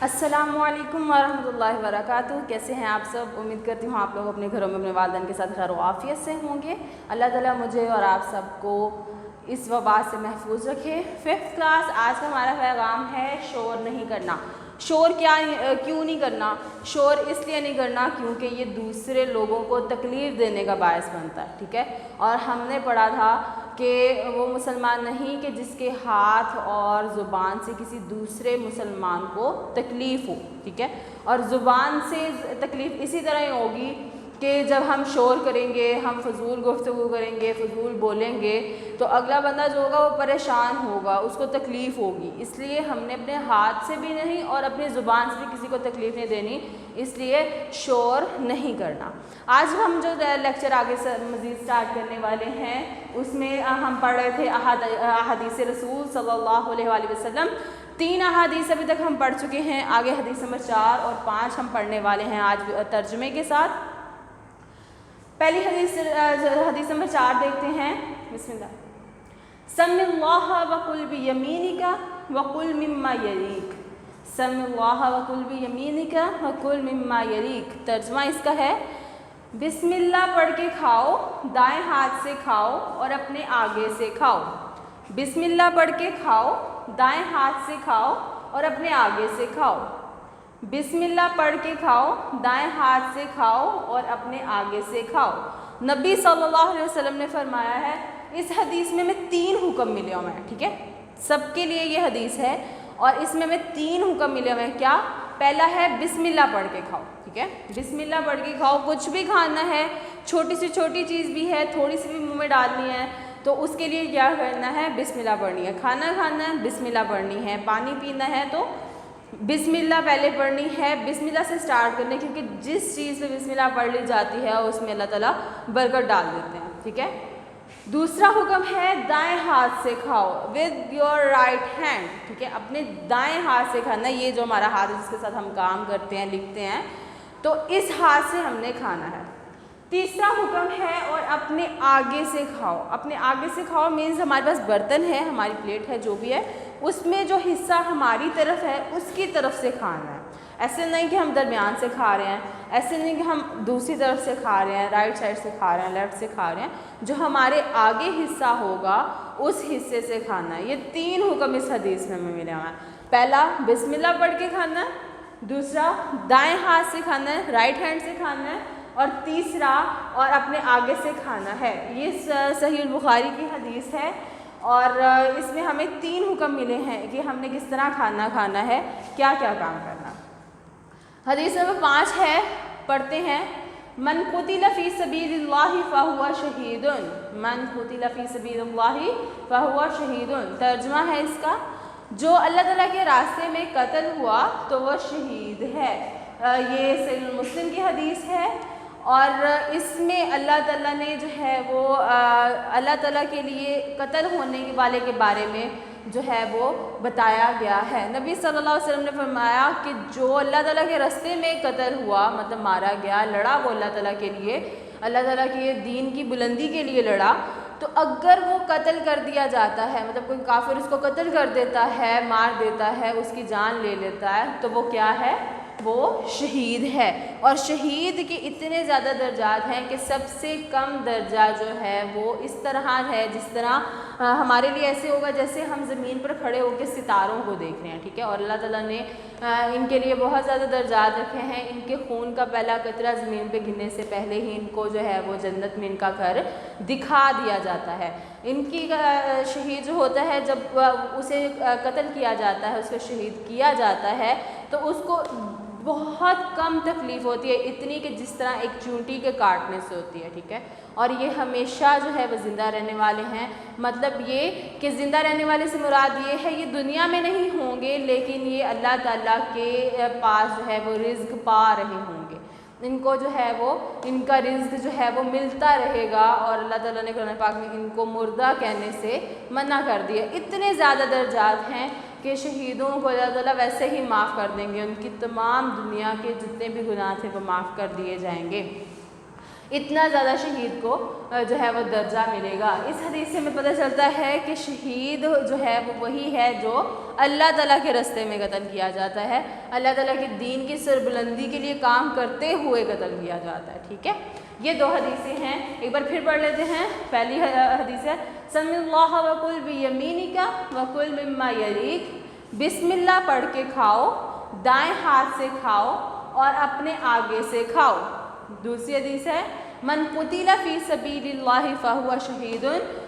السلام علیکم ورحمۃ اللہ وبرکاتہ. کیسے ہیں آپ سب؟ امید کرتی ہوں آپ لوگ اپنے گھروں میں اپنے والدین کے ساتھ خیر و عافیت سے ہوں گے. اللہ تعالیٰ مجھے اور آپ سب کو اس وبا سے محفوظ رکھے. 5th class. آج کا ہمارا پیغام ہے شور نہیں کرنا. شور کیوں نہیں کرنا؟ شور اس لیے نہیں کرنا کیونکہ یہ دوسرے لوگوں کو تکلیف دینے کا باعث بنتا ہے. ٹھیک ہے. اور ہم نے پڑھا تھا کہ وہ مسلمان نہیں کہ جس کے ہاتھ اور زبان سے کسی دوسرے مسلمان کو تکلیف ہو. ٹھیک ہے. اور زبان سے تکلیف اسی طرح ہی ہوگی کہ جب ہم شور کریں گے، ہم فضول گفتگو کریں گے، فضول بولیں گے تو اگلا بندہ جو ہوگا وہ پریشان ہوگا، اس کو تکلیف ہوگی. اس لیے ہم نے اپنے ہاتھ سے بھی نہیں اور اپنی زبان سے بھی کسی کو تکلیف نہیں دینی، اس لیے شور نہیں کرنا. آج ہم جو لیکچر آگے سے مزید سٹارٹ کرنے والے ہیں اس میں ہم پڑھ رہے تھے احادیث رسول صلی اللہ علیہ وآلہ وسلم. 3 احادیث ابھی تک ہم پڑھ چکے ہیں. آگے حدیث نمبر 4 اور 5 ہم پڑھنے والے ہیں آج ترجمے کے ساتھ. پہلی حدیث نمبر 4 دیکھتے ہیں. بسم اللہ. سم اللہ وکل بیمینک وکل مما یلیک. سم اللہ وکل بیمینک وکل مما یلیک. ترجمہ اس کا ہے بسم اللہ پڑھ کے کھاؤ، دائیں ہاتھ سے کھاؤ اور اپنے آگے سے کھاؤ. بسم اللہ پڑھ کے کھاؤ، دائیں ہاتھ سے کھاؤ اور اپنے آگے سے کھاؤ. بسم اللہ پڑھ کے کھاؤ، دائیں ہاتھ سے کھاؤ اور اپنے آگے سے کھاؤ. نبی صلی اللہ علیہ وسلم نے فرمایا ہے. اس حدیث میں 3 حکم ملے ہوئے ہیں. ٹھیک ہے. سب کے لیے یہ حدیث ہے اور اس میں 3 حکم ملے ہوئے ہیں. کیا؟ پہلا ہے بسم اللہ پڑھ کے کھاؤ. ٹھیک ہے. بسم اللہ پڑھ کے کھاؤ. کچھ بھی کھانا ہے، چھوٹی سی چھوٹی چیز بھی ہے، تھوڑی سی بھی منہ میں ڈالنی ہے تو اس کے لیے کیا کرنا ہے؟ بسم اللہ پڑھنی ہے. کھانا کھانا ہے، بسم اللہ پڑھنی ہے. پانی پینا ہے تو بسم اللہ پہلے پڑھنی ہے. بسم اللہ سے سٹارٹ کرنے کیونکہ جس چیز پہ بسم اللہ پڑھ لی جاتی ہے اس میں اللہ تعالیٰ برکت ڈال دیتے ہیں. ٹھیک ہے. دوسرا حکم ہے دائیں ہاتھ سے کھاؤ ود یور رائٹ ہینڈ. ٹھیک ہے. اپنے دائیں ہاتھ سے کھانا. یہ جو ہمارا ہاتھ ہے جس کے ساتھ ہم کام کرتے ہیں، لکھتے ہیں، تو اس ہاتھ سے ہم نے کھانا ہے. تیسرا حکم ہے اور اپنے آگے سے کھاؤ. اپنے آگے سے کھاؤ مینز ہمارے پاس برتن ہے، ہماری پلیٹ ہے، جو بھی ہے، اس میں جو حصہ ہماری طرف ہے اس کی طرف سے کھانا ہے. ایسے نہیں کہ ہم درمیان سے کھا رہے ہیں، ایسے نہیں کہ ہم دوسری طرف سے کھا رہے ہیں، رائٹ سائڈ سے کھا رہے ہیں، لیفٹ سے کھا رہے ہیں. جو ہمارے آگے حصہ ہوگا اس حصے سے کھانا ہے. یہ 3 حکم اس حدیث میں ہمیں ملے ہوئے ہیں. پہلا بسم اللہ پڑھ کے کھانا ہے، دوسرا دائیں ہاتھ سے کھانا ہے، رائٹ ہینڈ سے کھانا ہے، اور تیسرا اور اپنے آگے سے کھانا ہے. یہ صحیح البخاری کی حدیث ہے اور اس میں ہمیں 3 حکم ملے ہیں کہ ہم نے کس طرح کھانا ہے، کیا کیا کام کرنا. حدیث نمبر 5 ہے، پڑھتے ہیں. من قتل فی سبیل اللہ فہو شہید. من قتل فی سبیل اللہ فہو شہید. ترجمہ ہے اس کا جو اللہ تعالیٰ کے راستے میں قتل ہوا تو وہ شہید ہے. یہ صحیح مسلم کی حدیث ہے اور اس میں اللہ تعالیٰ نے جو ہے وہ اللہ تعالیٰ کے لیے قتل ہونے والے کے بارے میں جو ہے وہ بتایا گیا ہے. نبی صلی اللہ علیہ وسلم نے فرمایا کہ جو اللہ تعالیٰ کے راستے میں قتل ہوا، مطلب مارا گیا، لڑا وہ اللہ تعالیٰ کے لیے، اللہ تعالیٰ کے دین کی بلندی کے لیے لڑا، تو اگر وہ قتل کر دیا جاتا ہے، مطلب کوئی کافر اس کو قتل کر دیتا ہے، مار دیتا ہے، اس کی جان لے لیتا ہے، تو وہ کیا ہے؟ وہ شہید ہے. اور شہید کے اتنے زیادہ درجات ہیں کہ سب سے کم درجہ جو ہے وہ اس طرح ہے جس طرح ہمارے لیے ایسے ہوگا جیسے ہم زمین پر کھڑے ہو کے ستاروں کو دیکھ رہے ہیں. ٹھیک ہے. اور اللہ تعالیٰ نے ان کے لیے بہت زیادہ درجات رکھے ہیں. ان کے خون کا پہلا قطرہ زمین پہ گرنے سے پہلے ہی ان کو جو ہے وہ جنت میں ان کا گھر دکھا دیا جاتا ہے. ان کی شہید جو ہوتا ہے جب اسے قتل کیا جاتا ہے، اس کو شہید کیا جاتا ہے، تو اس کو بہت کم تکلیف ہوتی ہے، اتنی کہ جس طرح ایک چونٹی کے کاٹنے سے ہوتی ہے. ٹھیک ہے. اور یہ ہمیشہ جو ہے وہ زندہ رہنے والے ہیں. مطلب یہ کہ زندہ رہنے والے سے مراد یہ ہے یہ دنیا میں نہیں ہوں گے لیکن یہ اللہ تعالیٰ کے پاس جو ہے وہ رزق پا رہے ہوں گے. ان کو جو ہے وہ ان کا رزق جو ہے وہ ملتا رہے گا. اور اللہ تعالیٰ نے قرآن پاک میں ان کو مردہ کہنے سے منع کر دیا. اتنے زیادہ درجات ہیں کہ شہیدوں کو اللہ تعالیٰ ویسے ہی معاف کر دیں گے. ان کی تمام دنیا کے جتنے بھی گناہ تھے وہ معاف کر دیے جائیں گے. اتنا زیادہ شہید کو جو ہے وہ درجہ ملے گا۔ اس حدیث سے ہمیں پتہ چلتا ہے کہ شہید جو ہے وہ وہی ہے جو اللہ تعالیٰ کے راستے میں قتل کیا جاتا ہے، اللہ تعالیٰ کے دین کی سربلندی کے لیے کام کرتے ہوئے قتل کیا جاتا ہے، ٹھیک ہے۔ یہ دو حدیثیں ہیں، ایک بار پھر پڑھ لیتے ہیں۔ پہلی حدیث ہے سمی اللہ وکل بیمینک وکل مما یلیک، بسم اللہ پڑھ کے کھاؤ، دائیں ہاتھ سے کھاؤ اور اپنے آگے سے کھاؤ۔ دوسری حدیث ہے من قتل فی سبیل اللہ فہو شہید،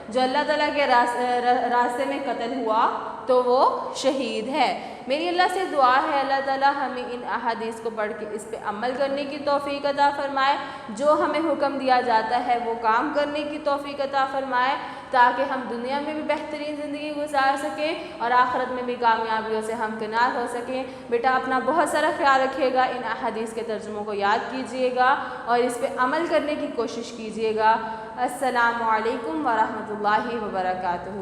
جو اللہ تعالیٰ کے راستے میں قتل ہوا تو وہ شہید ہے۔ میری اللہ سے دعا ہے اللہ تعالیٰ ہمیں ان احادیث کو پڑھ کے اس پہ عمل کرنے کی توفیق عطا فرمائے، جو ہمیں حکم دیا جاتا ہے وہ کام کرنے کی توفیق عطا فرمائے، تاکہ ہم دنیا میں بھی بہترین زندگی گزار سکیں اور آخرت میں بھی کامیابیوں سے ہمکنار ہو سکیں۔ بیٹا اپنا بہت سارا خیال رکھیے گا، ان احادیث کے ترجموں کو یاد کیجیے گا اور اس پہ عمل کرنے کی کوشش کیجیے گا۔ السلام علیکم ورحمۃ اللہ وبرکاتہ۔